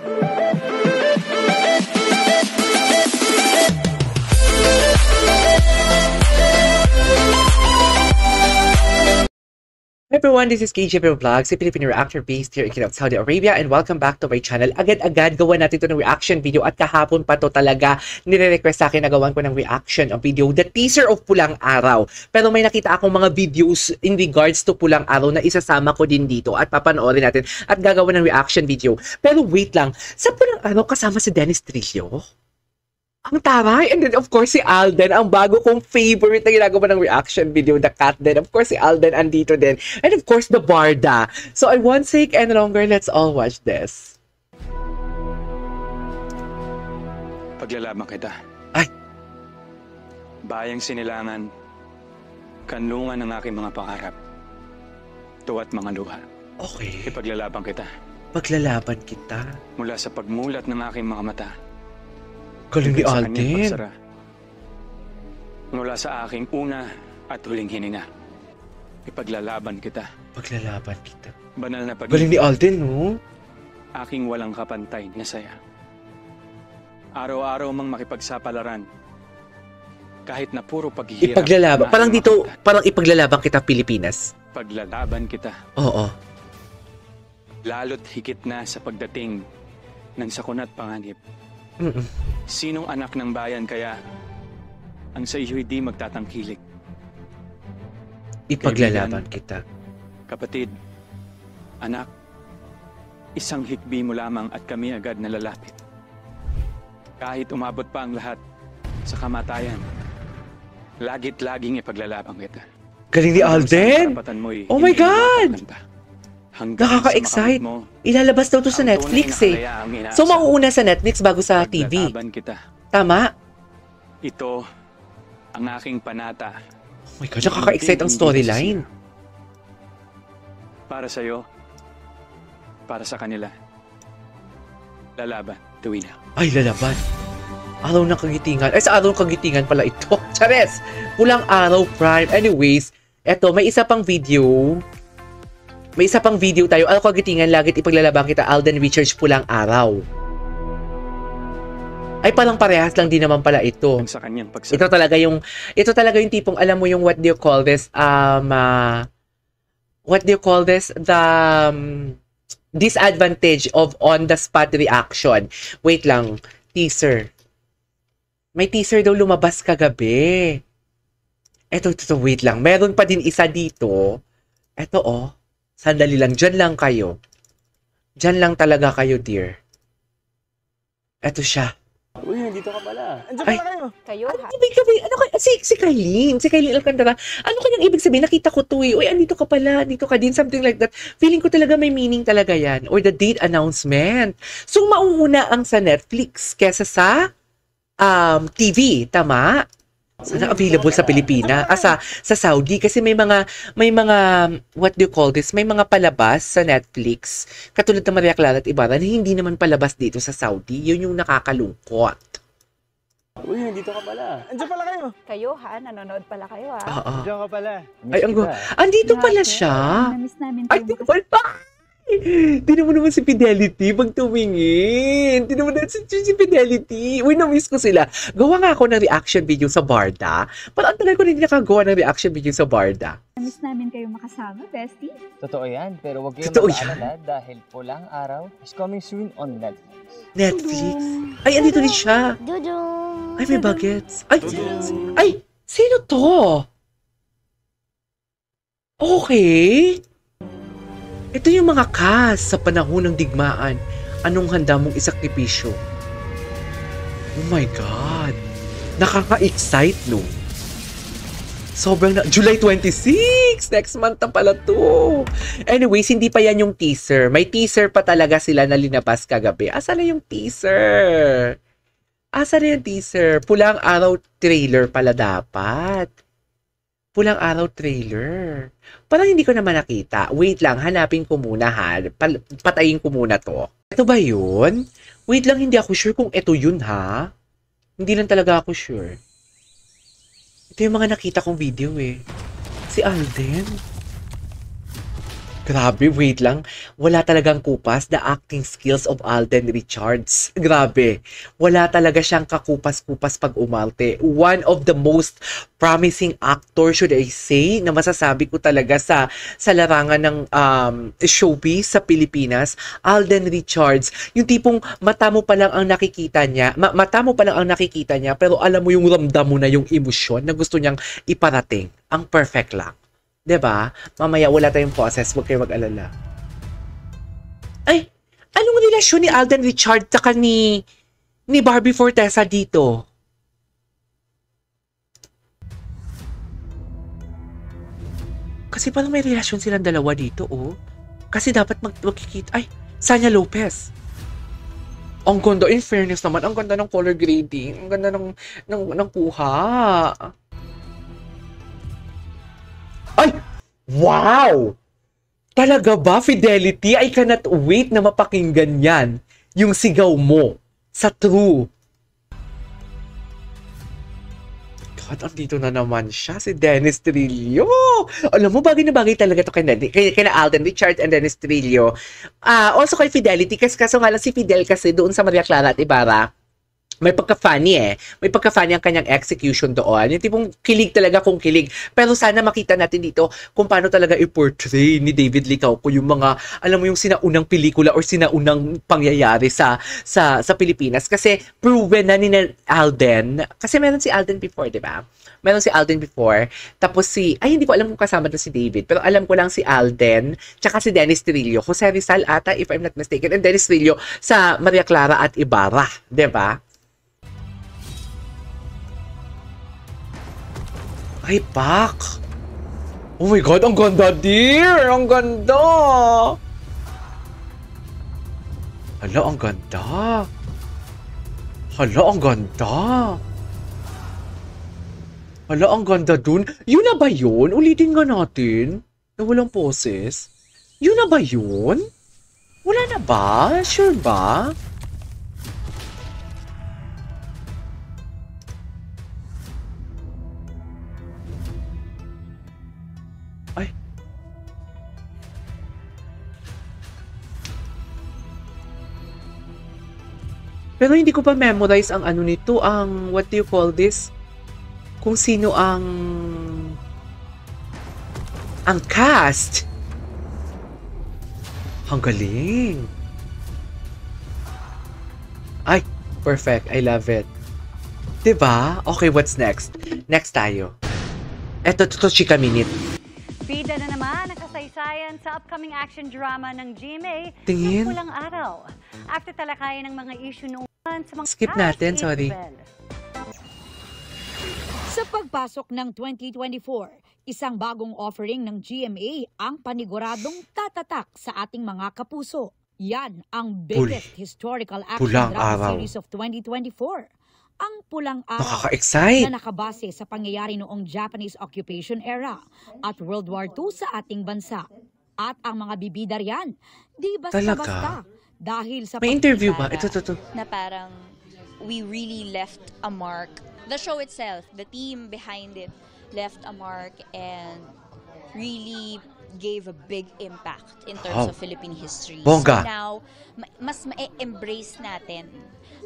Hey everyone, this is KJP Vlogs, a Filipino reactor based here in Saudi Arabia, and welcome back to my channel. Agad-agad gawa natin ito ng reaction video at kahapon pa to talaga nire-request sa akin na gawan ko ng reaction of video, the teaser of Pulang Araw. Pero may nakita akong mga videos in regards to Pulang Araw na isasama ko din dito at papanoorin natin at gagawa ng reaction video. Pero wait lang, sa Pulang Araw kasama si Dennis Trillo? Ang taray! And then, of course, si Alden, ang bago kong favorite na ginagawa ng reaction video, the cat din. Of course, si Alden andito din. And of course, the Barda. So, I won't take any longer. Let's all watch this. Paglalaban kita. Ay! Bayang sinilangan, kanlungan ng aking mga pangarap, tuwa't mga luha. Okay. Ipaglalaban kita. Paglalaban kita. Mula sa pagmulat ng aking mga mata. Galing ni Sa kanyang Alden. pagsara. Mula sa aking una at huling hininga. Ipaglalaban kita. Paglalaban kita. Banal na Galing ni Alden, no? aking walang kapantay na saya. Araw-araw mang makipagsapalaran. Kahit na puro paghihirap. Ipaglalaban. Parang dito, parang ipaglalaban kita Pilipinas. Paglalaban kita. Oo. Lalo't higit na sa pagdating ng sakuna at panganib. Sinong anak ng bayan kaya ang sa iyo'y di magtatangkilik? Ipaglalaban Kaibigan, kita. Kapatid, anak, isang hikbi mo lamang at kami agad nalalapit. Kahit umabot pa ang lahat sa kamatayan, lagit-laging ipaglalaban kita. Galing ni Alden! Oh my God! Nakaka-excite. Ilalabas daw to sa Netflix eh. So, mauuna sa Netflix bago sa TV. Kita. Tama? Ito ang aking panata. Oh my God, nakaka-excite ang storyline. Para sa'yo, para sa kanila. Lalaban, tuwina. Ay, lalaban. Araw ng kagitingan. Ay, sa araw ng kagitingan pala ito. Chares! Pulang Araw Prime. Anyways, eto, may isa pang video. May isa pang video tayo. Araw kagitingan, lagit ipaglalaban kita, Alden Richards, Pulang Araw. Ay, parang parehas lang din naman pala ito. Sa kanyang Ito talaga yung tipong, alam mo yung what do you call this? What do you call this? The disadvantage of on-the-spot reaction. Wait lang. Teaser. May teaser daw lumabas kagabi. Ito, wait lang. Meron pa din isa dito. Ito, oh. Sandali lang. Diyan lang kayo. Diyan lang talaga kayo, dear. Ito siya. Uy, nandito ka pala. Andiyan Ay. pala kayo. Kayo, ha? Ibig sabihin, ano kaya, si Kailin. Si Kailin Alcantara. Ano kanyang ibig sabihin? Nakita ko to eh. Uy, andito ka pala. Andito ka din. Something like that. Feeling ko talaga may meaning talaga yan. Or the date announcement. So, mauuna ang sa Netflix kesa sa TV. Tama? Sana available sa Pilipinas, sa Saudi kasi may mga what do you call this? May mga palabas sa Netflix katulad ng Maria Clara at Ibarra na hindi naman palabas dito sa Saudi. Yun yung nakakalungkot. Uy, nandito ka pala. Andiyan pala kayo. Kayo, ha? Nanonood pala kayo, ha? Oo. Andiyan ka pala. Ay, andito pala siya. Namiss namin Ay, kayo. di ko pa. Tinan mo naman si Fidelity pag tumingin. Tinan mo naman si Fidelity. Uy, na-miss ko sila. Gawa nga ako ng reaction video sa Barda. Parang ang tagal ko hindi nakagawa ng reaction video sa Barda. Namiss namin kayo makasama, bestie. Totoo yan, pero huwag kayong Totoo mag-aalala dahil Pulang Araw is coming soon on Netflix. Netflix. Ay, andito din siya. Dudung! Ay, may bagets. Ay, sino to? Okay. Ito yung mga cast sa panahon ng digmaan. Anong handa mong isakripisyo? Oh my God. Nakaka-excite, no? Sobrang July 26! Next month na pala to. Anyways, hindi pa yan yung teaser. May teaser pa talaga sila na linabas kagabi. Asa na yung teaser? Asa na yung teaser? Pulang Araw trailer pala dapat. Pulang Araw trailer. Parang hindi ko naman nakita. Wait lang, hanapin ko muna ha. Patayin ko muna to. Ito ba yun? Wait lang, hindi ako sure kung ito yun ha. Hindi lang talaga ako sure. Ito yung mga nakita kong video eh. Si Alden. Grabe, wait lang. Wala talagang kupas the acting skills of Alden Richards. Grabe. Wala talaga siyang kakupas-kupas pag umalte. One of the most promising actor, should I say, na masasabi ko talaga sa larangan ng showbiz sa Pilipinas, Alden Richards. Yung tipong mata mo pa lang ang nakikita niya, pero alam mo yung ramdam mo na yung emosyon na gusto niyang iparating. Ang perfect lang. 'Di ba? Mamaya wala tayong process, huwag kayo mag-alala. Ay, anong relasyon ni Alden Richards saka ni Barbie Fortesa dito? Kasi parang may relasyon silang dalawa dito, oh. Kasi dapat magkikita. Ay, Sanya Lopez. Ang ganda, in fairness naman, ang ganda ng color grading, ang ganda ng kuha. Ay! Wow! Talaga ba, Fidelity? I cannot wait na mapakinggan yan. Yung sigaw mo sa True. God, andito na naman siya, si Dennis Trillo. Alam mo, bagay na bagay talaga ito kay Alden Richards and Dennis Trillo. Also kay Fidelity, kaso nga lang si Fidel kasi doon sa Maria Clara at Ibarra, may pagka-funny May pagka-funny ang kanyang execution doon. Yung tipong kilig talaga kung kilig. Pero sana makita natin dito kung paano talaga i-portray ni David Licauco yung mga, alam mo yung sinaunang pelikula or sinaunang pangyayari sa Pilipinas. Kasi proven na ni Alden. Kasi meron si Alden before, di ba? Meron si Alden before. Tapos hindi ko alam kung kasama na si David. Pero alam ko lang si Alden, tsaka si Dennis Trillo. Jose Rizal ata, if I'm not mistaken. And Dennis Trillo sa Maria Clara at Ibarra. Di ba? Ay, Pak! Oh my God, ang ganda, dear! Ang ganda! Hala, ang ganda! Hala, ang ganda! Hala, ang ganda dun. Yun na ba yun? Ulitin nga natin. Na walang poses. Yun na ba yun? Wala na ba? Sure ba? Ay. Pero hindi ko pa memorize ang ano nito, ang what do you call this? Kung sino ang cast. Ang galing. Ay, perfect. I love it. 'Di ba? Okay, what's next? Next tayo. Eto, chika minute. Bida na naman ang kasaysayan sa upcoming action drama ng GMA, Tingin. Yung Pulang Araw. After talakayan ng mga issue noon sa mga Skip natin, sorry. Sa pagpasok ng 2024, isang bagong offering ng GMA ang paniguradong tatatak sa ating mga kapuso. Yan ang biggest historical action Pulang drama Araw. series of 2024. Ang Pulang Araw Nakaka-excite. na nakabase sa pangyayari noong Japanese occupation era at World War II sa ating bansa. At ang mga bibida riyan, di basta-basta. Dahil sa May interview ba? Para- Ito. na parang we really left a mark. The show itself, the team behind it, left a mark and really gave a big impact in terms Wow. of Philippine history. Bongga. So now, mas ma-embrace natin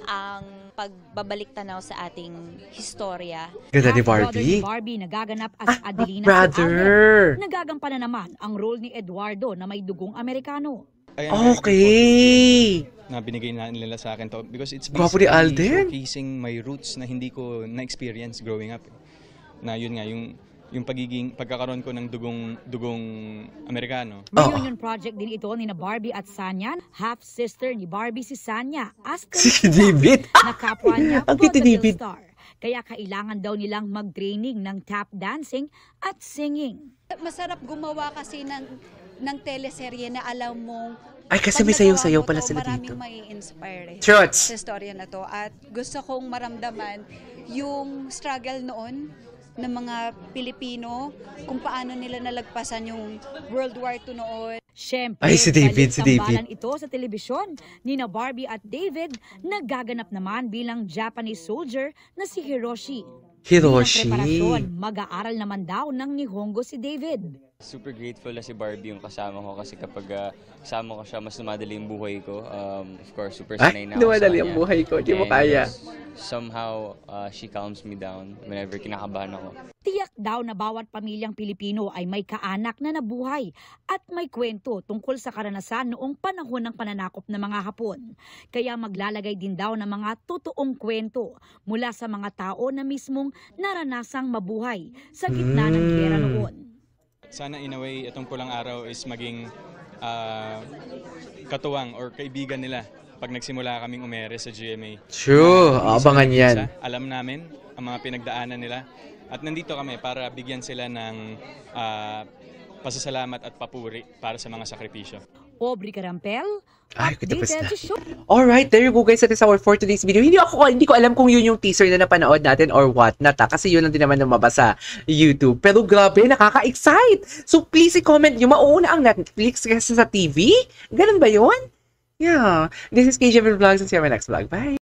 ang pagbabalik tanaw sa ating historia. Ganda ni Half-brother Barbie. ni Barbie nagaganap as Adelina brother. Alden. Nagagampanan naman ang role ni Eduardo na may dugong Amerikano. Okay. Na binigay na nila sa akin to because it's Gwapo ni basically Alden. showcasing my roots na hindi ko na-experience growing up. Na yun nga, yung pagkakaroon ko ng dugong Amerikano. Reunion project din ito ni na Barbie at Sanya. Half-sister ni Barbie si Sanya as Si David. na kapwa niya Ang cute ni vaudeville David. star. Kaya kailangan daw nilang mag-training ng tap dancing at singing. Masarap gumawa kasi ng teleserye na alam mong Ay, kasi pag may sayaw-sayaw nagawa mo pala to, sila dito. maraming mai-inspire Truths. sa storya na to. At gusto kong maramdaman yung struggle noon ng mga Pilipino, kung paano nila nalagpasan yung World War II noon. Siyempre, Ay, si David, si David. balik-tambalan ito sa telebisyon. Nina Barbie at David nagaganap naman bilang Japanese soldier na si Hiroshi. Hiroshi. Bilang preparasyon, mag-aaral naman daw ng Nihongo si David. Super grateful na si Barbie yung kasama ko kasi kapag kasama ko siya, mas lumadali yung buhay ko. Of course, super sanay na ako sa Dumadali ang kanya. buhay ko. Di mo And kaya. Somehow, she calms me down whenever kinakabahan ako. Tiyak daw na bawat pamilyang Pilipino ay may kaanak na nabuhay at may kwento tungkol sa karanasan noong panahon ng pananakop ng mga Hapon. Kaya maglalagay din daw ng mga totoong kwento mula sa mga tao na mismong naranasang mabuhay sa gitna ng giyera noon. Sana in a way, itong pulang araw is maging katuwang or kaibigan nila pag nagsimula kaming umere sa GMA. True. Isa Abangan na yan. isa, alam namin ang mga pinagdaanan nila. At nandito kami para bigyan sila ng pasasalamat at papuri para sa mga sakripisyo. Aubrey Carampel, Ay, katapos na. updated to show. Alright, there you go guys. That is our for today's video. Hindi ko alam kung yun yung teaser na napanood natin or what not. Kasi yun lang din naman lumabas sa YouTube. Pero grabe, nakaka-excite. So please i-comment nyo, mauuna ang Netflix kasi sa TV? Ganun ba yun? Yeah. This is KJ Vlogs and see you on my next vlog. Bye!